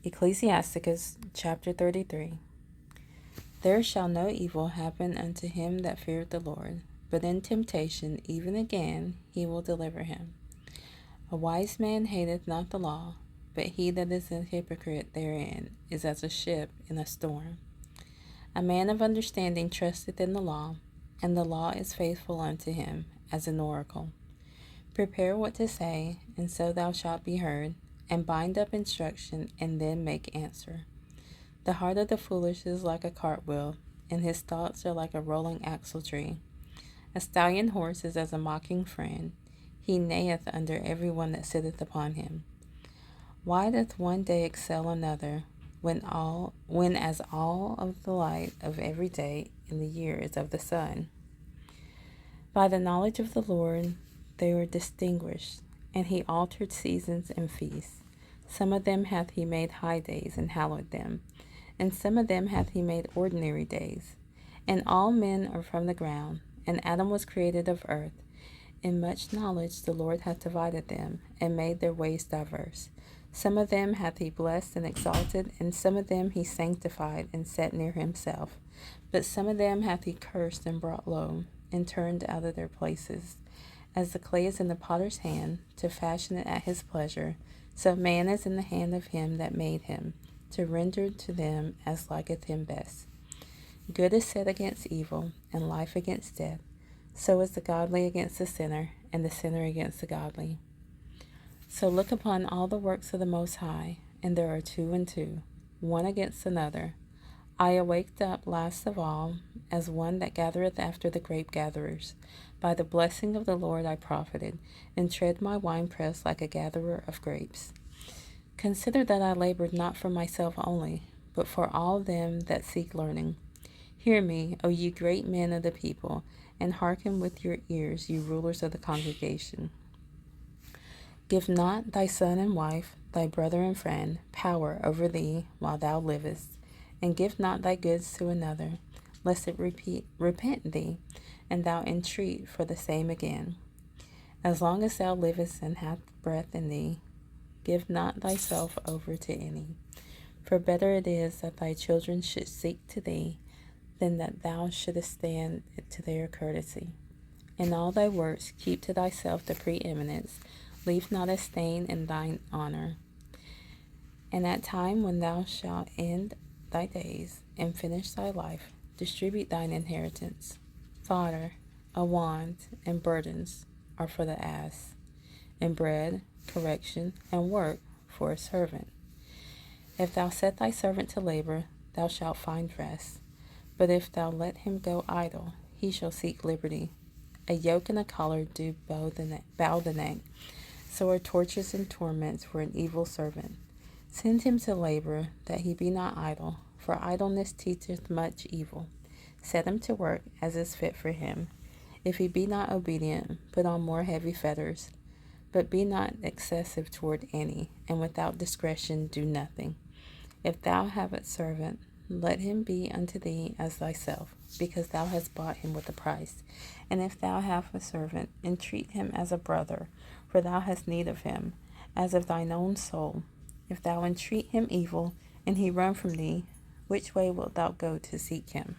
Ecclesiasticus Chapter 33. There shall no evil happen unto him that feareth the Lord, but in temptation even again he will deliver him. A wise man hateth not the law, but he that is a hypocrite therein is as a ship in a storm. A man of understanding trusteth in the law, and the law is faithful unto him as an oracle. Prepare what to say, and so thou shalt be heard, and bind up instruction, and then make answer. The heart of the foolish is like a cartwheel, and his thoughts are like a rolling axle tree. A stallion horse is as a mocking friend. He neigheth under every one that sitteth upon him. Why doth one day excel another, when as all of the light of every day in the year is of the sun? By the knowledge of the Lord they were distinguished, and he altered seasons and feasts. Some of them hath he made high days, and hallowed them, and some of them hath he made ordinary days. And all men are from the ground, and Adam was created of earth. In much knowledge the Lord hath divided them, and made their ways diverse. Some of them hath he blessed and exalted, and some of them he sanctified and set near himself. But some of them hath he cursed and brought low, and turned out of their places. As the clay is in the potter's hand, to fashion it at his pleasure, so man is in the hand of him that made him, to render to them as liketh him best. Good is set against evil, and life against death. So is the godly against the sinner, and the sinner against the godly. So look upon all the works of the Most High, and there are 2 and 2, one against another. I awaked up last of all, as one that gathereth after the grape gatherers. By the blessing of the Lord I profited, and tread my winepress like a gatherer of grapes. Consider that I labored not for myself only, but for all them that seek learning. Hear me, O ye great men of the people, and hearken with your ears, you rulers of the congregation. Give not thy son and wife, thy brother and friend, power over thee while thou livest, and give not thy goods to another, lest it repent thee, and thou entreat for the same again. As long as thou livest and hast breath in thee, give not thyself over to any. For better it is that thy children should seek to thee, than that thou shouldest stand to their courtesy. In all thy works keep to thyself the preeminence, leave not a stain in thine honor. And at time when thou shalt end thy days, and finish thy life, distribute thine inheritance. Fodder, a wand, and burdens are for the ass, and bread, correction, and work for a servant. If thou set thy servant to labor, thou shalt find rest. But if thou let him go idle, he shall seek liberty. A yoke and a collar do bow the neck. So are tortures and torments for an evil servant. Send him to labor, that he be not idle, for idleness teacheth much evil. Set him to work as is fit for him. If he be not obedient, put on more heavy fetters. But be not excessive toward any, and without discretion do nothing. If thou have a servant, let him be unto thee as thyself, because thou hast bought him with a price. And if thou have a servant, entreat him as a brother, for thou hast need of him, as of thine own soul. If thou entreat him evil, and he run from thee, which way wilt thou go to seek him?